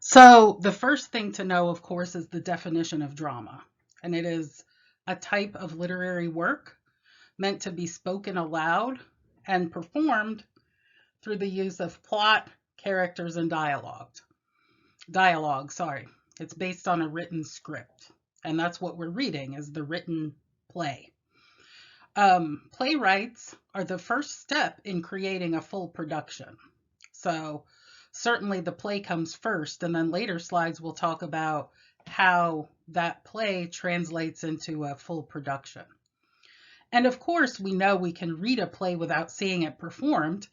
So the first thing to know, of course, is the definition of drama. And it is a type of literary work meant to be spoken aloud and performed through the use of plot, characters, and dialogue. Dialogue, sorry. It's based on a written script. And that's what we're reading is the written play. Playwrights are the first step in creating a full production. So certainly the play comes first, and then later slides will talk about how that play translates into a full production. And of course, we know we can read a play without seeing it performed,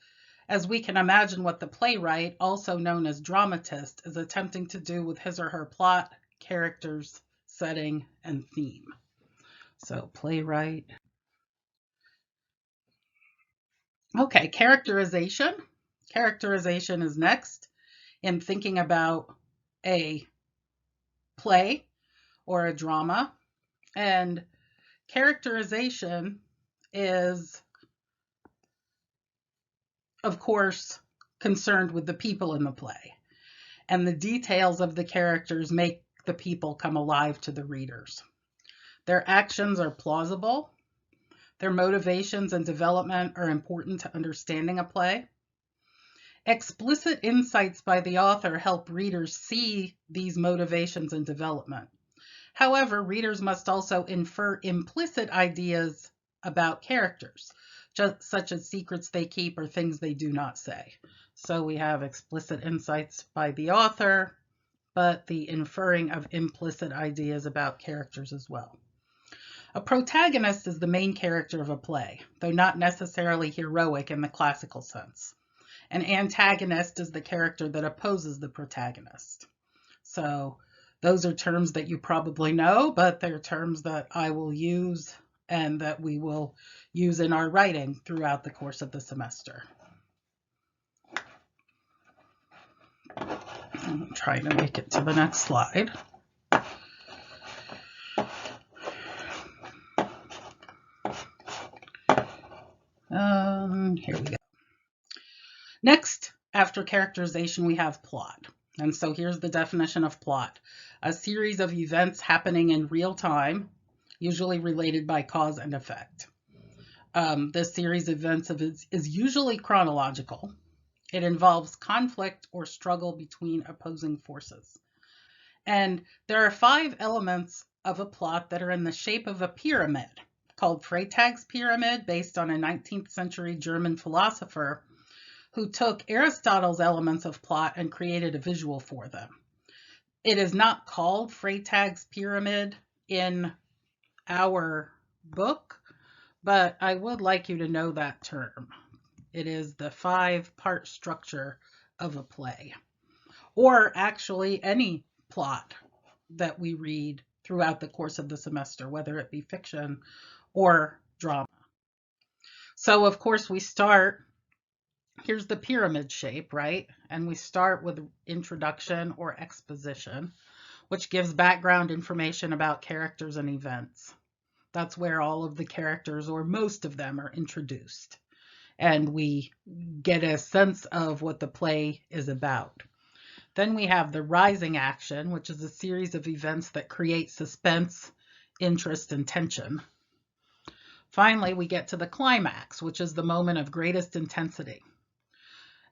as we can imagine what the playwright, also known as dramatist, is attempting to do with his or her plot, characters, setting, and theme. So playwright. Okay, characterization. Characterization is next in thinking about a play or a drama. And characterization is, of course, concerned with the people in the play. And the details of the characters make the people come alive to the readers. Their actions are plausible. Their motivations and development are important to understanding a play. Explicit insights by the author help readers see these motivations and development. However, readers must also infer implicit ideas about characters, such as secrets they keep or things they do not say. So we have explicit insights by the author, but the inferring of implicit ideas about characters as well. A protagonist is the main character of a play, though not necessarily heroic in the classical sense. An antagonist is the character that opposes the protagonist. So those are terms that you probably know, but they're terms that I will use and that we will use in our writing throughout the course of the semester. I'm trying to make it to the next slide. Here we go. Next, after characterization, we have plot. And so here's the definition of plot. A series of events happening in real time, usually related by cause and effect. This series of events is usually chronological. It involves conflict or struggle between opposing forces. And there are 5 elements of a plot that are in the shape of a pyramid, called Freytag's pyramid, based on a 19th century German philosopher who took Aristotle's elements of plot and created a visual for them. It is not called Freytag's pyramid in our book, but I would like you to know that term. It is the 5-part structure of a play, or actually any plot that we read throughout the course of the semester, whether it be fiction or drama. So of course we start, here's the pyramid shape, right? And we start with introduction or exposition, which gives background information about characters and events. That's where all of the characters, or most of them, are introduced. And we get a sense of what the play is about. Then we have the rising action, which is a series of events that create suspense, interest, and tension. Finally, we get to the climax, which is the moment of greatest intensity.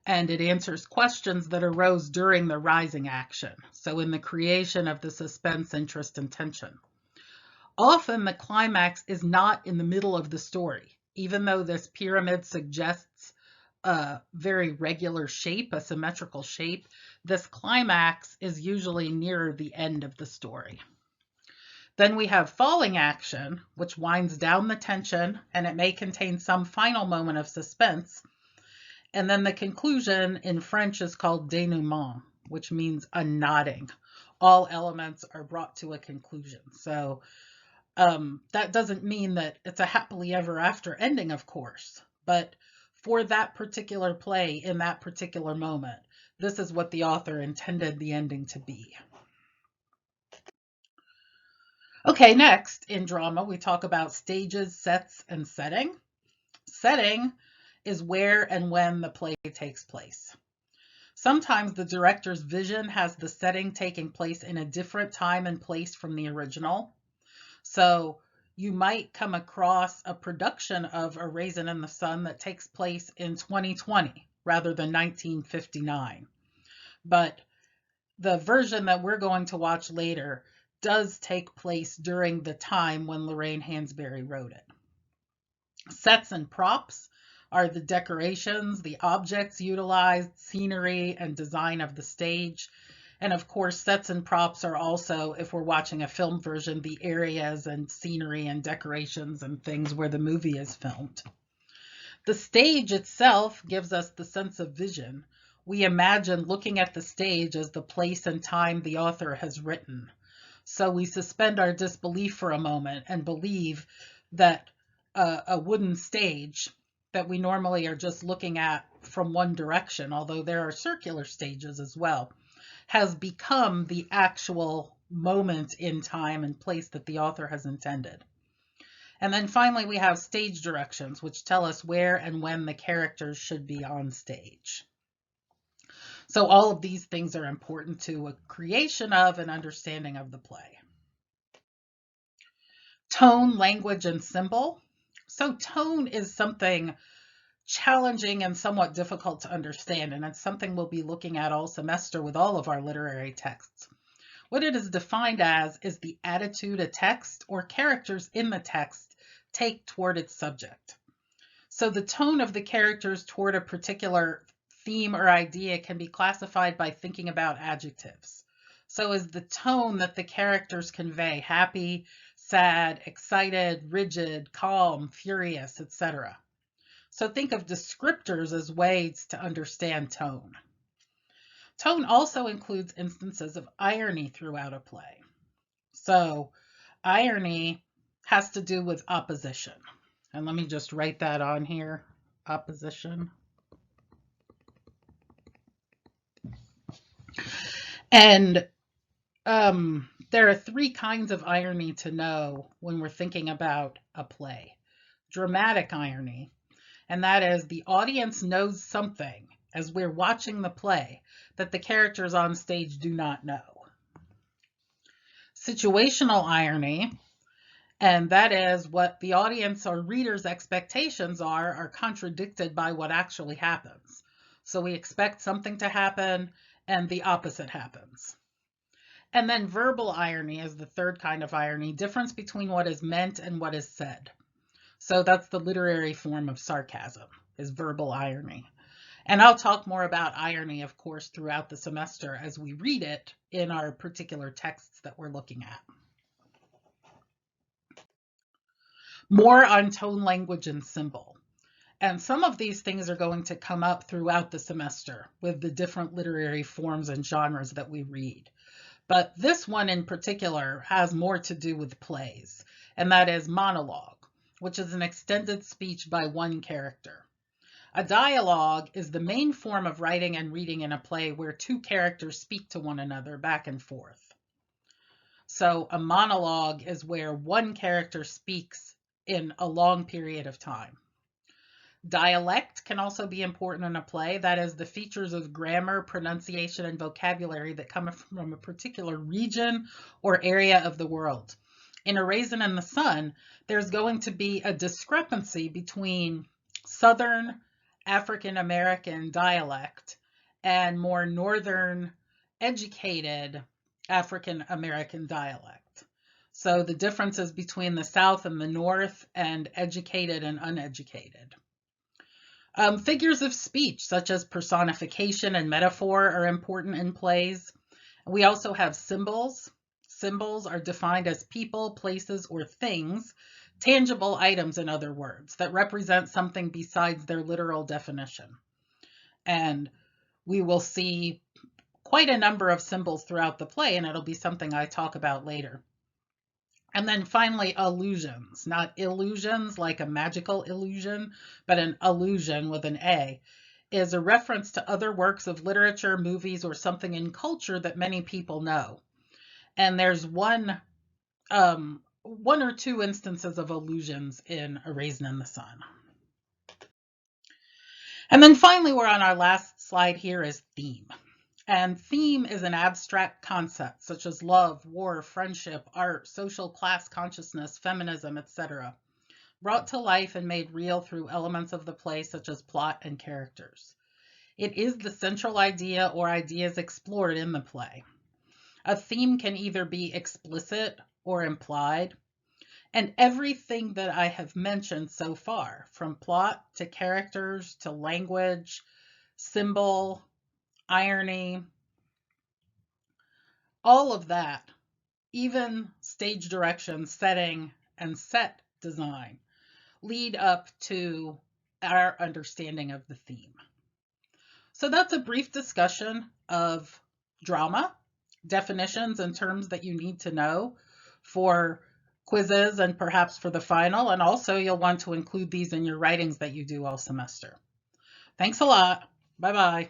And it answers questions that arose during the rising action, so in the creation of the suspense, interest, and tension. Often the climax is not in the middle of the story, even though this pyramid suggests a very regular shape, a symmetrical shape. This climax is usually nearer the end of the story. Then we have falling action, which winds down the tension, and it may contain some final moment of suspense. And then the conclusion in French is called dénouement, which means a knotting. All elements are brought to a conclusion. So that doesn't mean that it's a happily ever after ending, of course, but for that particular play in that particular moment, this is what the author intended the ending to be. Okay, next in drama, we talk about stages, sets, and setting. Setting is where and when the play takes place. Sometimes the director's vision has the setting taking place in a different time and place from the original. So you might come across a production of A Raisin in the Sun that takes place in 2020 rather than 1959. But the version that we're going to watch later does take place during the time when Lorraine Hansberry wrote it. Sets and props are the decorations, the objects utilized, scenery, and design of the stage. And of course, sets and props are also, if we're watching a film version, the areas and scenery and decorations and things where the movie is filmed. The stage itself gives us the sense of vision. We imagine looking at the stage as the place and time the author has written. So we suspend our disbelief for a moment and believe that a wooden stage that we normally are just looking at from one direction, although there are circular stages as well, has become the actual moment in time and place that the author has intended. And then finally, we have stage directions, which tell us where and when the characters should be on stage. So all of these things are important to a creation of and understanding of the play. Tone, language, and symbol. So tone is something challenging and somewhat difficult to understand, and it's something we'll be looking at all semester with all of our literary texts. What it is defined as is the attitude a text or characters in the text take toward its subject. So the tone of the characters toward a particular theme or idea can be classified by thinking about adjectives. So is the tone that the characters convey happy, sad, excited, rigid, calm, furious, etc. So think of descriptors as ways to understand tone. Tone also includes instances of irony throughout a play. So irony has to do with opposition. And let me just write that on here, opposition. And there are three kinds of irony to know when we're thinking about a play. Dramatic irony, and that is the audience knows something as we're watching the play that the characters on stage do not know. Situational irony, and that is what the audience or reader's expectations are contradicted by what actually happens. So we expect something to happen and the opposite happens. And then verbal irony is the third kind of irony, difference between what is meant and what is said. So that's the literary form of sarcasm, is verbal irony. And I'll talk more about irony, of course, throughout the semester as we read it in our particular texts that we're looking at. More on tone, language, and symbol. And some of these things are going to come up throughout the semester with the different literary forms and genres that we read. But this one in particular has more to do with plays, and that is monologue, which is an extended speech by one character. A dialogue is the main form of writing and reading in a play where two characters speak to one another back and forth. So a monologue is where one character speaks in a long period of time. Dialect can also be important in a play. That is the features of grammar, pronunciation, and vocabulary that come from a particular region or area of the world. In A Raisin in the Sun, there's going to be a discrepancy between Southern African American dialect and more Northern educated African American dialect. So the differences between the South and the North and educated and uneducated. Figures of speech, such as personification and metaphor, are important in plays. We also have symbols. Symbols are defined as people, places, or things, tangible items, in other words, that represent something besides their literal definition. And we will see quite a number of symbols throughout the play, and it'll be something I talk about later. And then finally, allusions, not illusions like a magical illusion, but an allusion with an A, is a reference to other works of literature, movies, or something in culture that many people know. And there's one or two instances of allusions in A Raisin in the Sun. And then finally, we're on our last slide here is theme. And theme is an abstract concept such as love, war, friendship, art, social class consciousness, feminism, etc., brought to life and made real through elements of the play such as plot and characters. It is the central idea or ideas explored in the play. A theme can either be explicit or implied, and everything that I have mentioned so far, from plot to characters to language, symbol, irony, all of that, even stage direction, setting, and set design, lead up to our understanding of the theme. So that's a brief discussion of drama, definitions and terms that you need to know for quizzes and perhaps for the final. And also you'll want to include these in your writings that you do all semester. Thanks a lot. Bye-bye.